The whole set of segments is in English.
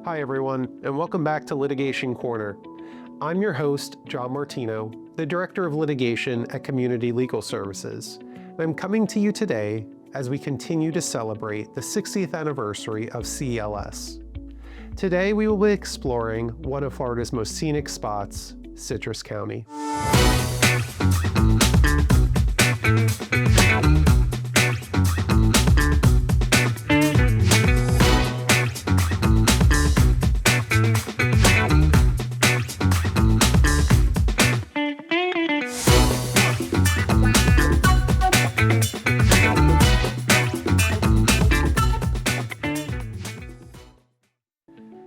Hi everyone, and welcome back to Litigation Corner. I'm your host, John Martino, the Director of Litigation at Community Legal Services. I'm coming to you today as we continue to celebrate the 60th anniversary of CLS. Today we will be exploring one of Florida's most scenic spots, Citrus County.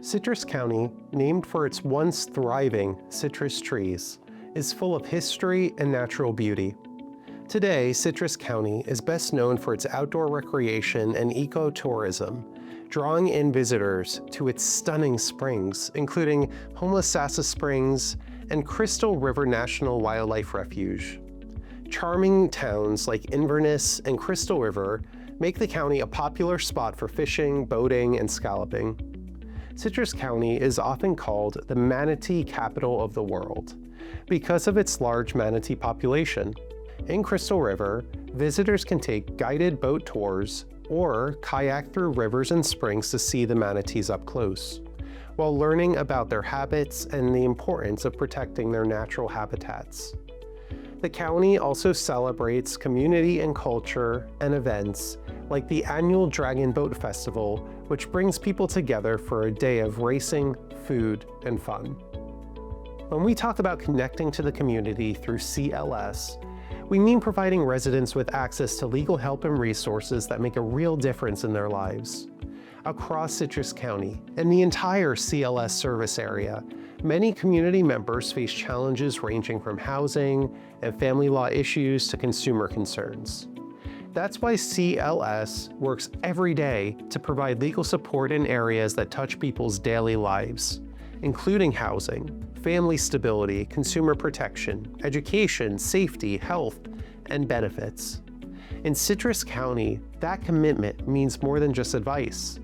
Citrus County, named for its once thriving citrus trees, is full of history and natural beauty. Today, Citrus County is best known for its outdoor recreation and ecotourism, drawing in visitors to its stunning springs, including Homosassa Springs and Crystal River National Wildlife Refuge. Charming towns like Inverness and Crystal River make the county a popular spot for fishing, boating, and scalloping. Citrus County is often called the manatee capital of the world because of its large manatee population. In Crystal River, visitors can take guided boat tours or kayak through rivers and springs to see the manatees up close, while learning about their habits and the importance of protecting their natural habitats. The county also celebrates community and culture and events like the annual Dragon Boat Festival, which brings people together for a day of racing, food, and fun. When we talk about connecting to the community through CLS, we mean providing residents with access to legal help and resources that make a real difference in their lives. Across Citrus County and the entire CLS service area, many community members face challenges ranging from housing and family law issues to consumer concerns. That's why CLS works every day to provide legal support in areas that touch people's daily lives, including housing, family stability, consumer protection, education, safety, health, and benefits. In Citrus County, that commitment means more than just advice.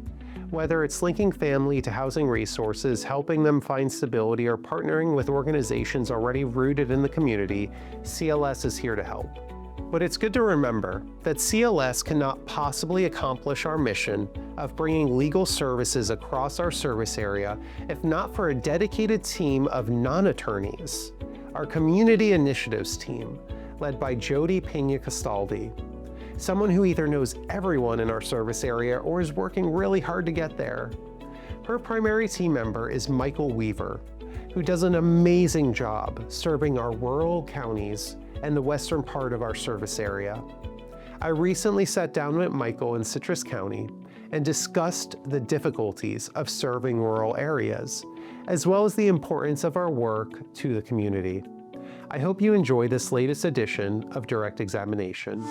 Whether it's linking family to housing resources, helping them find stability, or partnering with organizations already rooted in the community, CLS is here to help. But it's good to remember that CLS cannot possibly accomplish our mission of bringing legal services across our service area if not for a dedicated team of non-attorneys, our Community Initiatives team, led by Jody Pena-Castaldi, someone who either knows everyone in our service area or is working really hard to get there. Her primary team member is Michael Weaver, who does an amazing job serving our rural counties and the western part of our service area. I recently sat down with Michael in Citrus County and discussed the difficulties of serving rural areas, as well as the importance of our work to the community. I hope you enjoy this latest edition of Direct Examination.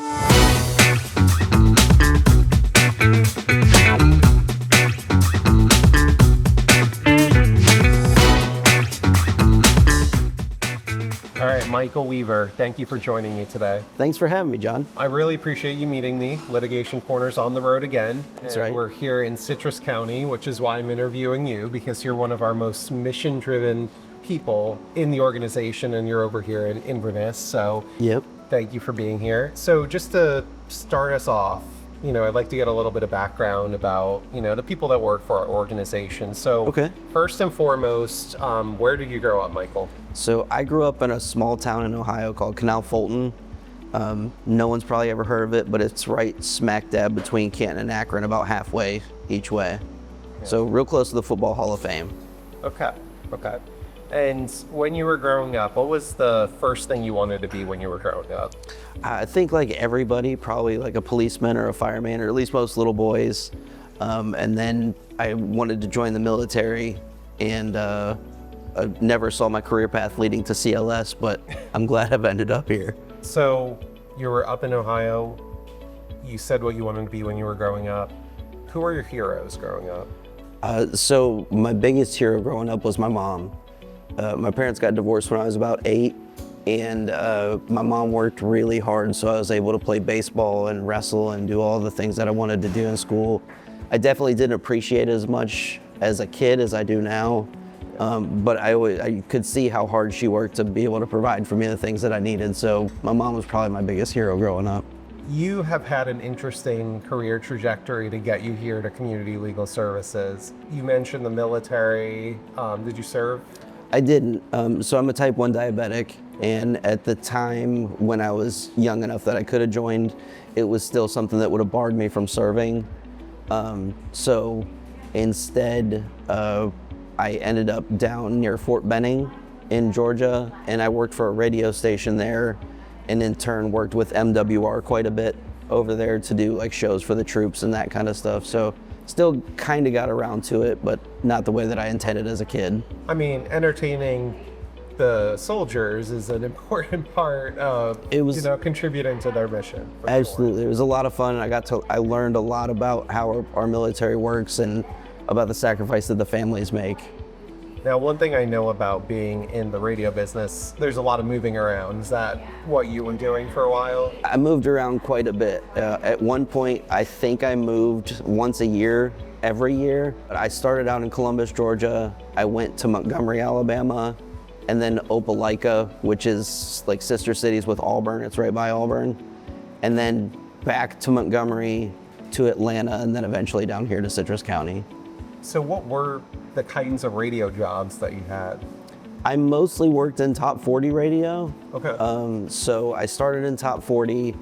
All right, Michael Weaver, thank you for joining me today. Thanks for having me, John. I really appreciate you meeting me. Litigation Corner's on the road again. That's right. We're here in Citrus County, which is why I'm interviewing you, because you're one of our most mission-driven people in the organization, and you're over here in Inverness. So Yep. thank you for being here. So just to start us off, I'd like to get a little bit of background about, the people that work for our organization. So Okay. First and foremost, where did you grow up, Michael? So I grew up in a small town in Ohio called Canal Fulton. No one's probably ever heard of it, but it's right smack dab between Canton and Akron, about halfway each way. Yeah. So real close to the Football Hall of Fame. Okay. And when you were growing up, what was the first thing you wanted to be when you were growing up? I think like everybody, probably like a policeman or a fireman, or at least most little boys. And then I wanted to join the military, and I never saw my career path leading to CLS, but I'm glad I've ended up here. So you were up in Ohio. You said what you wanted to be when you were growing up. Who are your heroes growing up? So my biggest hero growing up was my mom. My parents got divorced when I was about 8, and my mom worked really hard, so I was able to play baseball and wrestle and do all the things that I wanted to do in school. I definitely didn't appreciate it as much as a kid as I do now. But I could see how hard she worked to be able to provide for me the things that I needed. So my mom was probably my biggest hero growing up. You have had an interesting career trajectory to get you here to Community Legal Services. You mentioned the military. Did you serve? I didn't. So I'm a type 1 diabetic. And at the time when I was young enough that I could have joined, it was still something that would have barred me from serving. So instead, I ended up down near Fort Benning in Georgia, and I worked for a radio station there, and in turn worked with MWR quite a bit over there to do like shows for the troops and that kind of stuff. So still kind of got around to it, but not the way that I intended as a kid. I mean, entertaining the soldiers is an important part of contributing to their mission. Absolutely. It was a lot of fun. I learned a lot about how our military works and about the sacrifice that the families make. Now, one thing I know about being in the radio business, there's a lot of moving around. Is that what you were doing for a while? I moved around quite a bit. At one point, I think I moved once a year, every year. I started out in Columbus, Georgia. I went to Montgomery, Alabama, and then Opelika, which is like sister cities with Auburn. It's right by Auburn. And then back to Montgomery, to Atlanta, and then eventually down here to Citrus County. So what were the kinds of radio jobs that you had? I mostly worked in top 40 radio. Okay. So I started in top 40.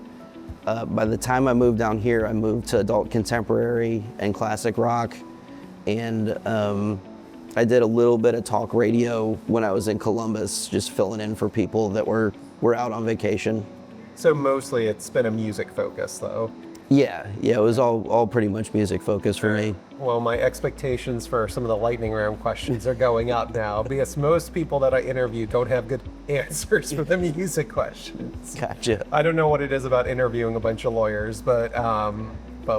By the time I moved down here, I moved to adult contemporary and classic rock. And I did a little bit of talk radio when I was in Columbus, just filling in for people that were out on vacation. So mostly it's been a music focus though? Yeah, it was all pretty much music focused for me. Well, my expectations for some of the lightning round questions are going up now because most people that I interview don't have good answers for the music questions. Gotcha. I don't know what it is about interviewing a bunch of lawyers, but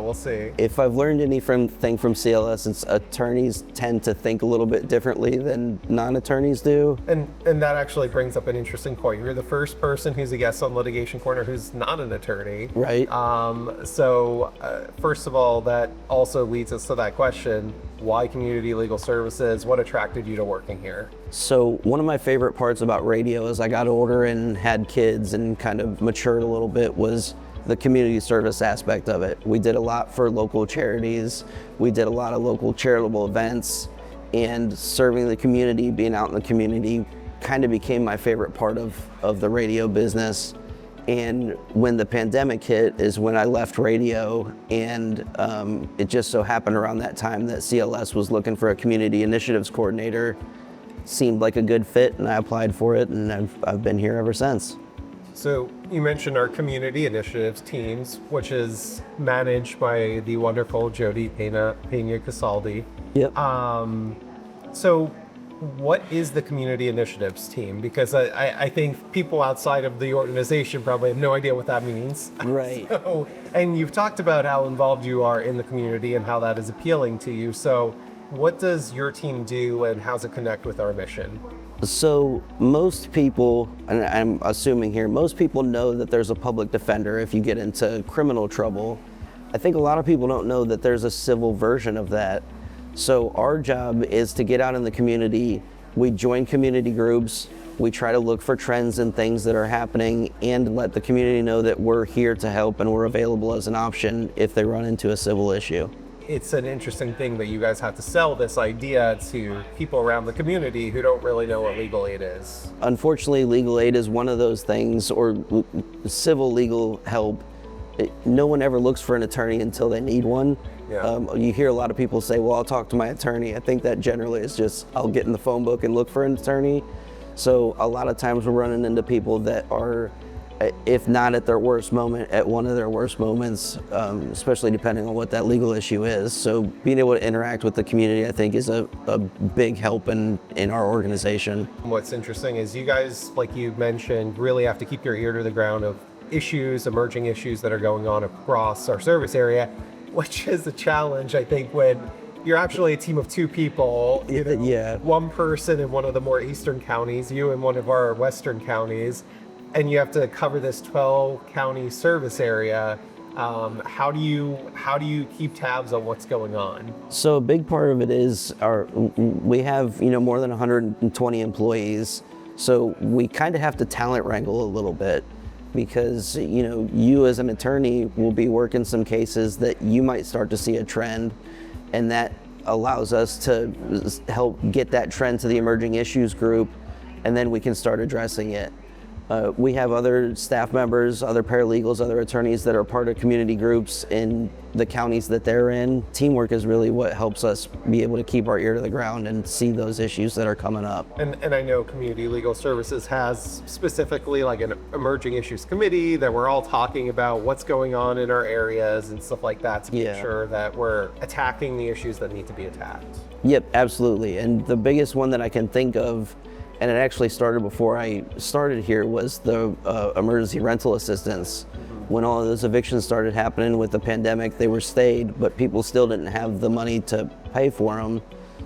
we'll see. If I've learned anything from CLS, it's attorneys tend to think a little bit differently than non-attorneys do. And that actually brings up an interesting point. You're the first person who's a guest on Litigation Corner who's not an attorney. Right. So first of all, that also leads us to that question. Why Community Legal Services? What attracted you to working here? So one of my favorite parts about radio as I got older and had kids and kind of matured a little bit was the community service aspect of it. We did a lot for local charities. We did a lot of local charitable events, and serving the community, being out in the community kind of became my favorite part of the radio business. And when the pandemic hit is when I left radio, and it just so happened around that time that CLS was looking for a community initiatives coordinator. Seemed like a good fit, and I applied for it, and I've been here ever since. So you mentioned our community initiatives teams, which is managed by the wonderful Jody Pena Casaldi. Yep. So what is the community initiatives team? Because I think people outside of the organization probably have no idea what that means. Right. So, and you've talked about how involved you are in the community and how that is appealing to you. So what does your team do and how's it connect with our mission? So most people, and I'm assuming here, most people know that there's a public defender if you get into criminal trouble. I think a lot of people don't know that there's a civil version of that. So our job is to get out in the community. We join community groups. We try to look for trends and things that are happening and let the community know that we're here to help and we're available as an option if they run into a civil issue. It's an interesting thing that you guys have to sell this idea to people around the community who don't really know what legal aid is. Unfortunately, legal aid is one of those things, or civil legal help. No one ever looks for an attorney until they need one. Yeah. You hear a lot of people say, well, I'll talk to my attorney. I think that generally is just, I'll get in the phone book and look for an attorney. So a lot of times we're running into people that are, if not at their worst moment, at one of their worst moments, especially depending on what that legal issue is. So being able to interact with the community, I think, is a big help in our organization. What's interesting is you guys, like you mentioned, really have to keep your ear to the ground of issues, emerging issues that are going on across our service area, which is a challenge, I think, when you're actually a team of two people, Yeah. One person in one of the more eastern counties, you in one of our western counties, and you have to cover this 12 county service area. How do you keep tabs on what's going on? So a big part of it is we have more than 120 employees, so we kind of have to talent wrangle a little bit because you as an attorney will be working some cases that you might start to see a trend, and that allows us to help get that trend to the emerging issues group, and then we can start addressing it. We have other staff members, other paralegals, other attorneys that are part of community groups in the counties that they're in. Teamwork is really what helps us be able to keep our ear to the ground and see those issues that are coming up. And I know Community Legal Services has specifically like an emerging issues committee that we're all talking about what's going on in our areas and stuff like that to make sure that we're attacking the issues that need to be attacked. Yep, absolutely. And the biggest one that I can think of, and it actually started before I started here, was the emergency rental assistance. When all of those evictions started happening with the pandemic, they were stayed, but people still didn't have the money to pay for them.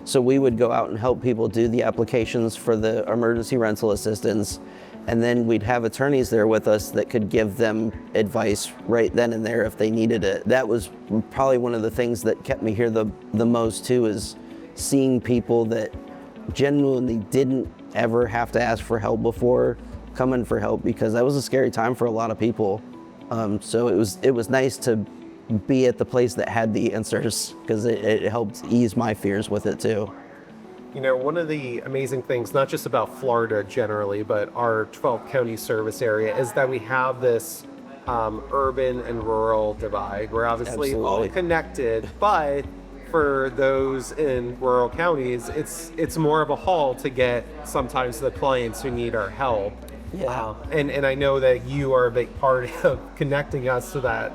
So we would go out and help people do the applications for the emergency rental assistance, and then we'd have attorneys there with us that could give them advice right then and there if they needed it. That was probably one of the things that kept me here the most too, is seeing people that genuinely didn't ever have to ask for help before coming for help, because that was a scary time for a lot of people. So it was nice to be at the place that had the answers, because it helped ease my fears with it too. One of the amazing things, not just about Florida generally, but our 12 county service area, is that we have this urban and rural divide. We're obviously all connected, but for those in rural counties, it's more of a haul to get sometimes the clients who need our help. Yeah. And I know that you are a big part of connecting us to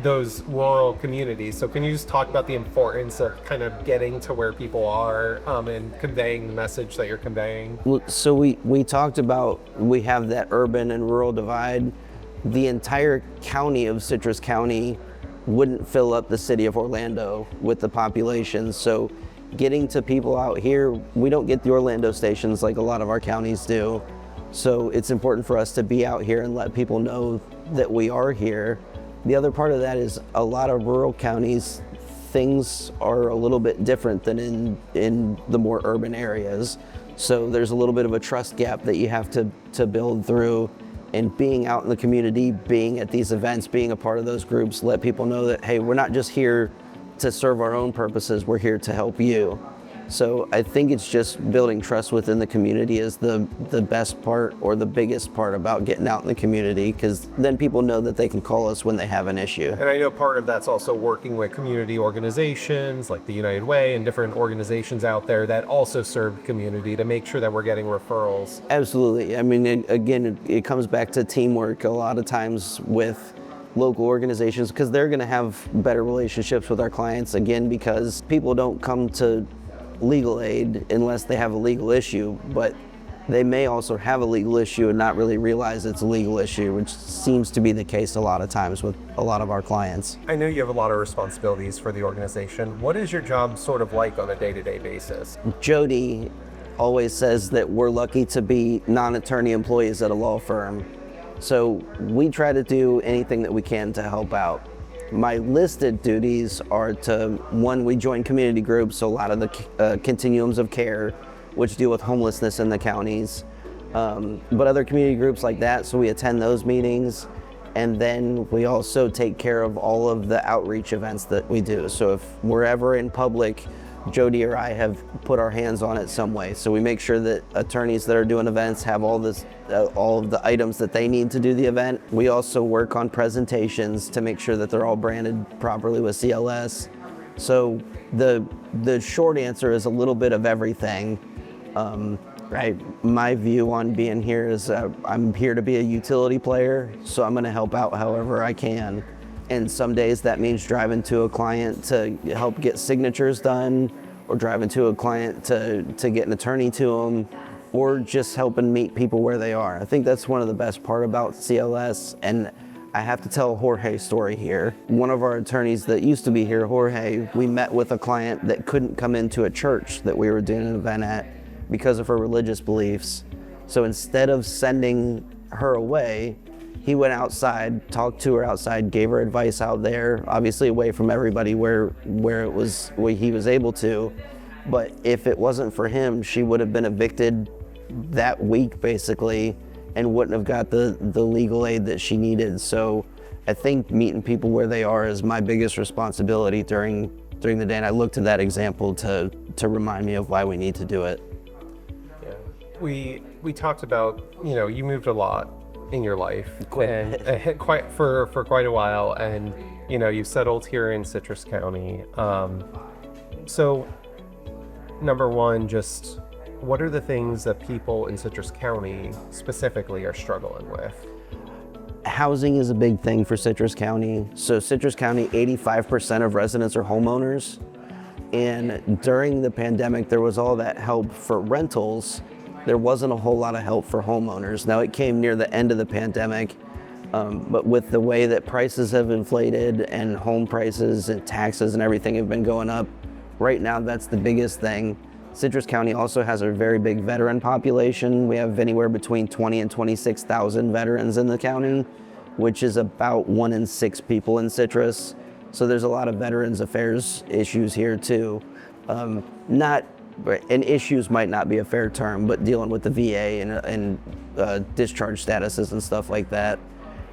those rural communities. So can you just talk about the importance of kind of getting to where people are and conveying the message that you're conveying? So we talked about, we have that urban and rural divide. The entire county of Citrus County wouldn't fill up the city of Orlando with the population. So getting to people out here, we don't get the Orlando stations like a lot of our counties do. So it's important for us to be out here and let people know that we are here. The other part of that is a lot of rural counties, things are a little bit different than in the more urban areas. So there's a little bit of a trust gap that you have to build through. And being out in the community, being at these events, being a part of those groups, let people know that, hey, we're not just here to serve our own purposes, we're here to help you. So I think it's just building trust within the community is the best part, or the biggest part about getting out in the community, because then people know that they can call us when they have an issue. And I know part of that's also working with community organizations like the United Way and different organizations out there that also serve the community to make sure that we're getting referrals. Absolutely. I mean, it comes back to teamwork a lot of times with local organizations, because they're going to have better relationships with our clients, again, because people don't come to legal aid unless they have a legal issue, but they may also have a legal issue and not really realize it's a legal issue, which seems to be the case a lot of times with a lot of our clients. I know you have a lot of responsibilities for the organization. What is your job sort of like on a day-to-day basis? Jody always says that we're lucky to be non-attorney employees at a law firm. So we try to do anything that we can to help out. My listed duties are to, one, we join community groups, so a lot of the continuums of care, which deal with homelessness in the counties, but other community groups like that, so we attend those meetings. And then we also take care of all of the outreach events that we do. So if we're ever in public, Jody or I have put our hands on it some way. So we make sure that attorneys that are doing events have all of the items that they need to do the event. We also work on presentations to make sure that they're all branded properly with CLS. So the short answer is a little bit of everything. Right. My view on being here is I'm here to be a utility player, so I'm going to help out however I can. And some days that means driving to a client to help get signatures done, or driving to a client to get an attorney to them, or just helping meet people where they are. I think that's one of the best part about CLS, and I have to tell a Jorge story here. One of our attorneys that used to be here, Jorge, we met with a client that couldn't come into a church that we were doing an event at because of her religious beliefs. So instead of sending her away, He went outside, talked to her outside, gave her advice out there, obviously away from everybody where he was able to. But if it wasn't for him, she would have been evicted that week basically and wouldn't have got the legal aid that she needed. So I think meeting people where they are is my biggest responsibility during the day, and I look to that example to remind me of why we need to do it. Yeah. We talked about, you moved a lot in your life, and quite for quite a while, and you settled here in Citrus County. So number one, just what are the things that people in Citrus County specifically are struggling with? Housing is a big thing for Citrus County. So Citrus County, 85% of residents are homeowners. And during the pandemic, there was all that help for rentals. There wasn't a whole lot of help for homeowners. Now it came near the end of the pandemic, but with the way that prices have inflated and home prices and taxes and everything have been going up, right now that's the biggest thing. Citrus County also has a very big veteran population. We have anywhere between 20 and 26,000 veterans in the county, which is about 1 in 6 people in Citrus. So there's a lot of Veterans Affairs issues here too. And issues might not be a fair term, but dealing with the VA and discharge statuses and stuff like that.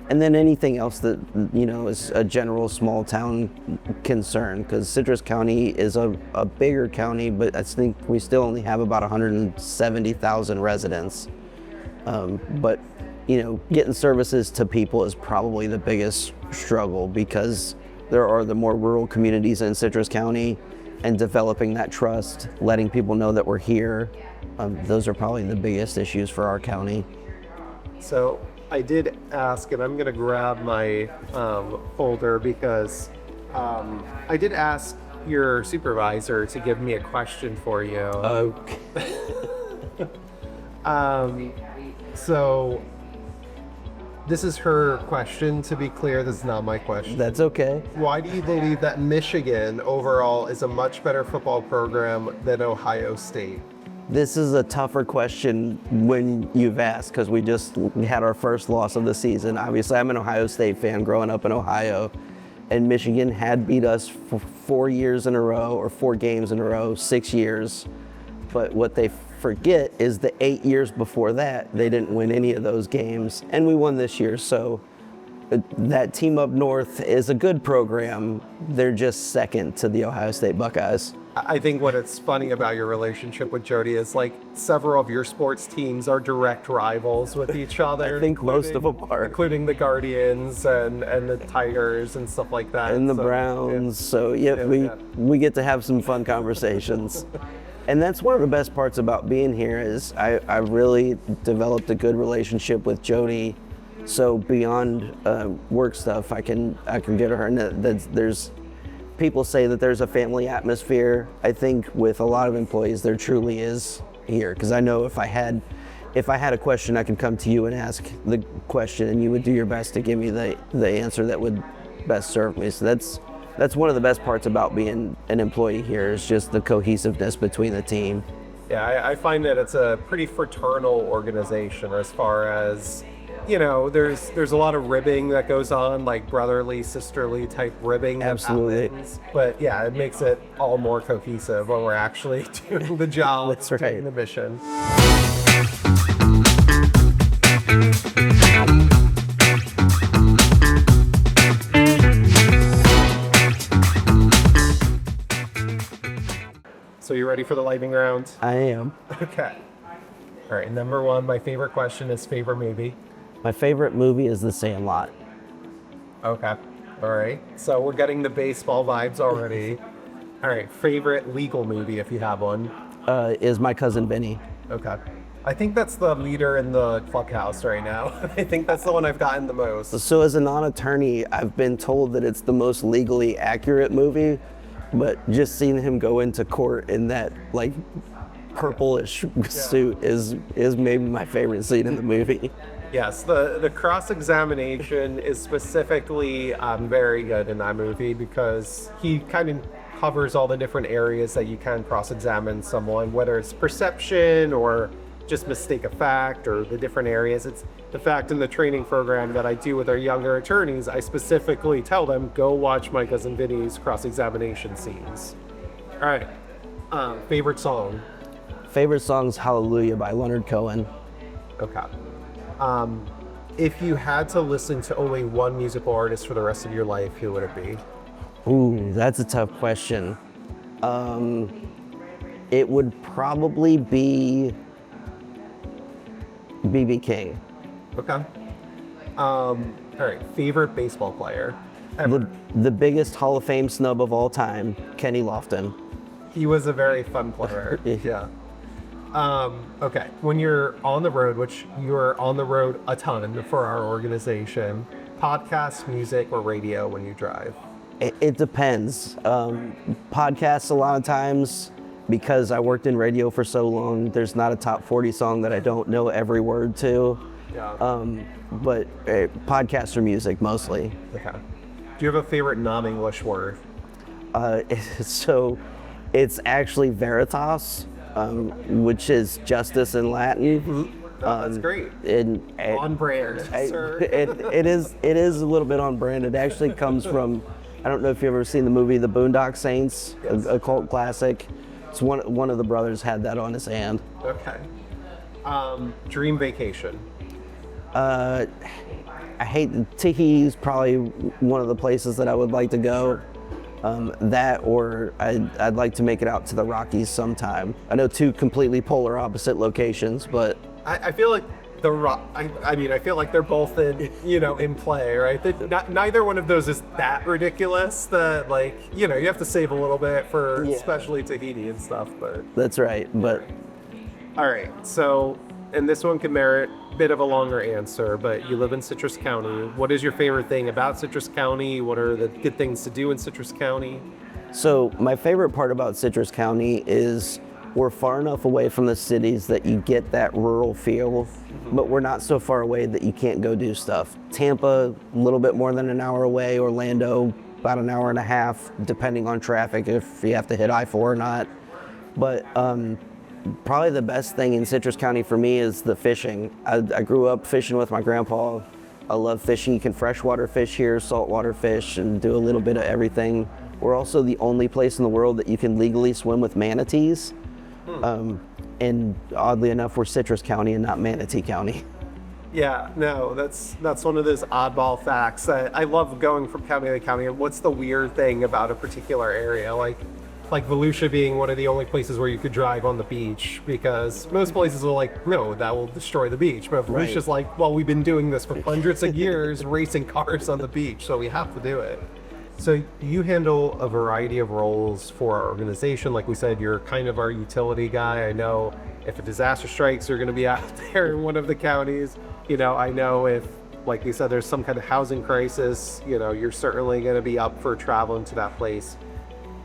And then anything else that, is a general small town concern, because Citrus County is a bigger county, but I think we still only have about 170,000 residents. But, getting services to people is probably the biggest struggle, because there are the more rural communities in Citrus County, and developing that trust, letting people know that we're here. Those are probably the biggest issues for our county. So I did ask, and I'm going to grab my folder, because I did ask your supervisor to give me a question for you. Okay. So this is her question, to be clear. This is not my question. That's okay. Why do you believe that Michigan overall is a much better football program than Ohio State? This is a tougher question when you've asked, because we just had our first loss of the season. Obviously, I'm an Ohio State fan growing up in Ohio, and Michigan had beat us for 4 years in a row, or 4 games in a row, 6 years. But what they forget is the 8 years before that, they didn't win any of those games, and we won this year. So that team up north is a good program. They're just second to the Ohio State Buckeyes. I think what it's funny about your relationship with Jody is, like, several of your sports teams are direct rivals with each other. I think most of them are. Including the Guardians and the Tigers and stuff like that. And the Browns. Yeah. So we get to have some fun conversations. And that's one of the best parts about being here is I really developed a good relationship with Jody. So beyond work stuff, I can get her. And there's people say that there's a family atmosphere. I think with a lot of employees, there truly is here. Because I know if I had a question, I could come to you and ask the question, and you would do your best to give me the answer that would best serve me. So that's one of the best parts about being an employee here, is just the cohesiveness between the team. Yeah, I find that it's a pretty fraternal organization, as far as, there's a lot of ribbing that goes on, like brotherly, sisterly type ribbing. Absolutely. But yeah, it makes it all more cohesive when we're actually doing the job. That's right. Doing the mission. So you ready for the lightning round? I am. Okay. All right, number one, my favorite question is favorite movie. My favorite movie is The Sandlot. Okay. All right. So we're getting the baseball vibes already. All right. Favorite legal movie, if you have one. Is My Cousin Vinny. Okay. I think that's the leader in the clubhouse right now. I think that's the one I've gotten the most. So as a non-attorney, I've been told that it's the most legally accurate movie, but just seeing him go into court in that like purplish suit is maybe my favorite scene in the movie. Yes, the cross-examination is specifically very good in that movie, because he kind of covers all the different areas that you can cross-examine someone, whether it's perception or just mistake a fact or the different areas. It's the fact in the training program that I do with our younger attorneys, I specifically tell them, go watch my cousin Vinny's cross-examination scenes. All right. Favorite song? Favorite song's Hallelujah by Leonard Cohen. Okay. If you had to listen to only one musical artist for the rest of your life, who would it be? Ooh, that's a tough question. It would probably be B.B. King. Okay. All right. Favorite baseball player ever? The biggest Hall of Fame snub of all time, Kenny Lofton. He was a very fun player. Yeah. Okay. When you're on the road, which you're on the road a ton for our organization, podcast, music, or radio when you drive? It depends. Podcasts a lot of times, because I worked in radio for so long, there's not a top 40 song that I don't know every word to. Yeah. But podcasts or music mostly. Okay. Do you have a favorite non-English word? So it's actually veritas, which is justice in Latin. Mm-hmm. Oh, that's great. On brand, sir. It is a little bit on brand. It actually comes from, I don't know if you've ever seen the movie The Boondock Saints, yes. a cult classic. It's one of the brothers had that on his hand. Okay. Dream vacation. I hate Tahiti's probably one of the places that I would like to go. That, or I'd like to make it out to the Rockies sometime. I know two completely polar opposite locations, but I feel like I feel like they're both in play, right? Neither one of those is that ridiculous that you have to save a little bit for especially Tahiti and stuff, but. That's right, but. All right, so, and this one can merit a bit of a longer answer, but you live in Citrus County. What is your favorite thing about Citrus County? What are the good things to do in Citrus County? So my favorite part about Citrus County is we're far enough away from the cities that you get that rural feel, but we're not so far away that you can't go do stuff. Tampa, a little bit more than an hour away. Orlando, about an hour and a half, depending on traffic, if you have to hit I-4 or not. But probably the best thing in Citrus County for me is the fishing. I grew up fishing with my grandpa. I love fishing. You can freshwater fish here, saltwater fish, and do a little bit of everything. We're also the only place in the world that you can legally swim with manatees. And oddly enough, we're Citrus County and not Manatee County. Yeah, no, that's one of those oddball facts. I love going from county to county. What's the weird thing about a particular area? Like Volusia being one of the only places where you could drive on the beach, because most places are no, that will destroy the beach. But Volusia's well, we've been doing this for hundreds of years, racing cars on the beach, so we have to do it. So you handle a variety of roles for our organization. Like we said, you're kind of our utility guy. I know if a disaster strikes, you're going to be out there in one of the counties. I know if, like you said, there's some kind of housing crisis, you're certainly going to be up for traveling to that place.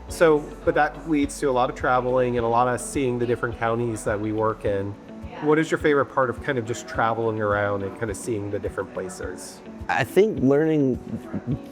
So, but that leads to a lot of traveling and a lot of seeing the different counties that we work in. What is your favorite part of kind of just traveling around and kind of seeing the different places? I think learning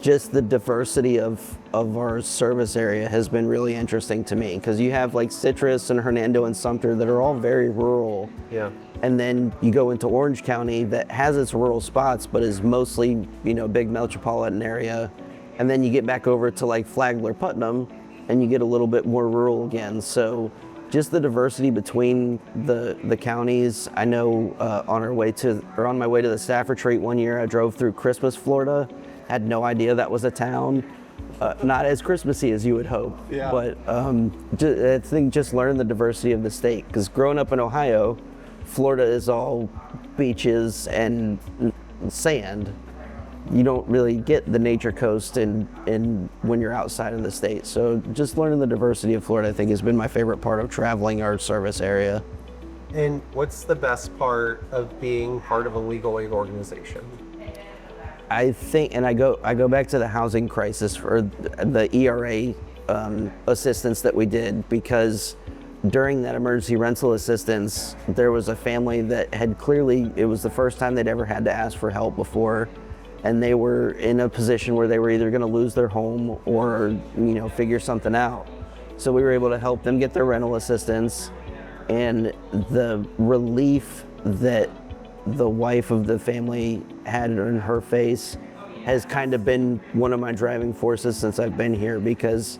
just the diversity of our service area has been really interesting to me, because you have Citrus and Hernando and Sumter that are all very rural. Yeah. And then you go into Orange County that has its rural spots, but is mostly, big metropolitan area. And then you get back over to Flagler, Putnam, and you get a little bit more rural again. So just the diversity between the counties. I know on my way to the staff retreat one year, I drove through Christmas, Florida. Had no idea that was a town. Not as Christmassy as you would hope, but I think just learn the diversity of the state. Because growing up in Ohio, Florida is all beaches and sand. You don't really get the nature coast in when you're outside of the state. So just learning the diversity of Florida, I think, has been my favorite part of traveling our service area. And what's the best part of being part of a legal aid organization? I think, and I go back to the housing crisis for the ERA assistance that we did, because during that emergency rental assistance, there was a family that had clearly, it was the first time they'd ever had to ask for help before. And they were in a position where they were either going to lose their home or, figure something out. So we were able to help them get their rental assistance. And the relief that the wife of the family had in her face has kind of been one of my driving forces since I've been here, because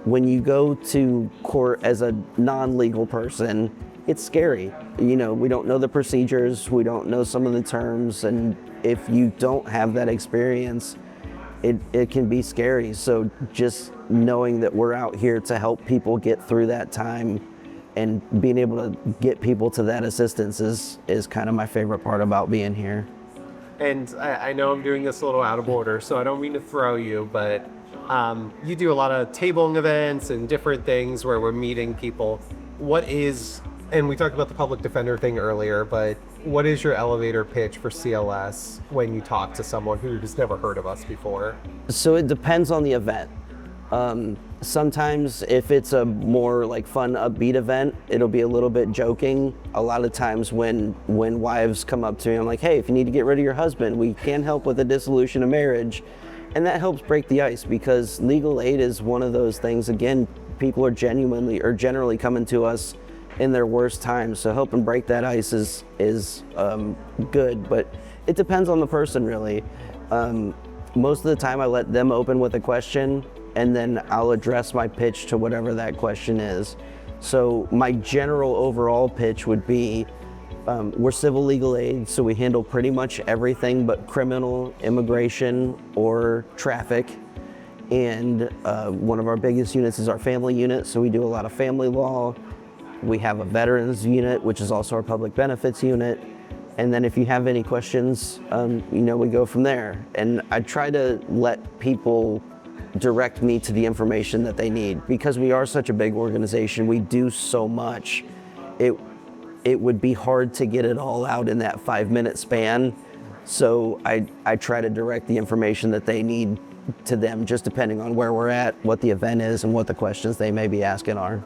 when you go to court as a non-legal person, it's scary. You know, we don't know the procedures, we don't know some of the terms, and if you don't have that experience, it can be scary. So just knowing that we're out here to help people get through that time and being able to get people to that assistance is kind of my favorite part about being here. And I know I'm doing this a little out of order, so I don't mean to throw you, but you do a lot of tabling events and different things where we're meeting people. What is, and we talked about the public defender thing earlier, but what is your elevator pitch for CLS when you talk to someone who has never heard of us before? So it depends on the event. Sometimes if it's a more like fun, upbeat event, it'll be a little bit joking. A lot of times when wives come up to me, I'm like, hey, if you need to get rid of your husband, we can help with a dissolution of marriage. And that helps break the ice, because legal aid is one of those things, again, people are generally coming to us in their worst times. So helping break that ice is good, but it depends on the person really. Most of the time I let them open with a question, and then I'll address my pitch to whatever that question is. So my general overall pitch would be, we're civil legal aid, so we handle pretty much everything but criminal, immigration, or traffic. And one of our biggest units is our family unit, so we do a lot of family law. We have a veterans unit, which is also our public benefits unit. And then if you have any questions, we go from there. And I try to let people direct me to the information that they need. Because we are such a big organization, we do so much, it would be hard to get it all out in that 5-minute span. So I try to direct the information that they need to them, just depending on where we're at, what the event is, and what the questions they may be asking are.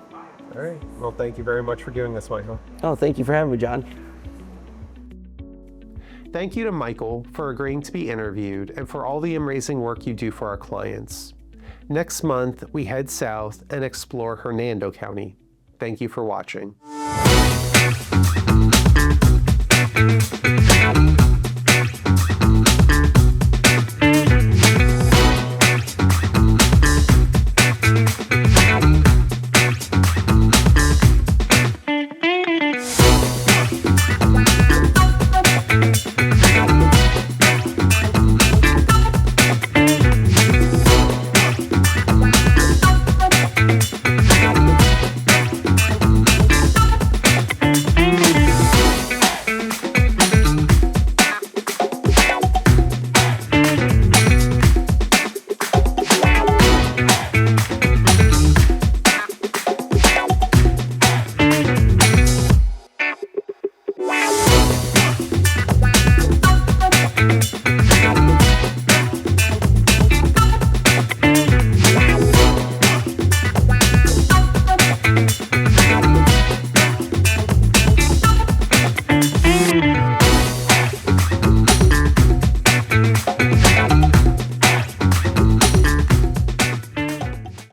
All right. Well, thank you very much for doing this, Michael. Oh, thank you for having me, John. Thank you to Michael for agreeing to be interviewed and for all the amazing work you do for our clients. Next month, we head south and explore Hernando County. Thank you for watching.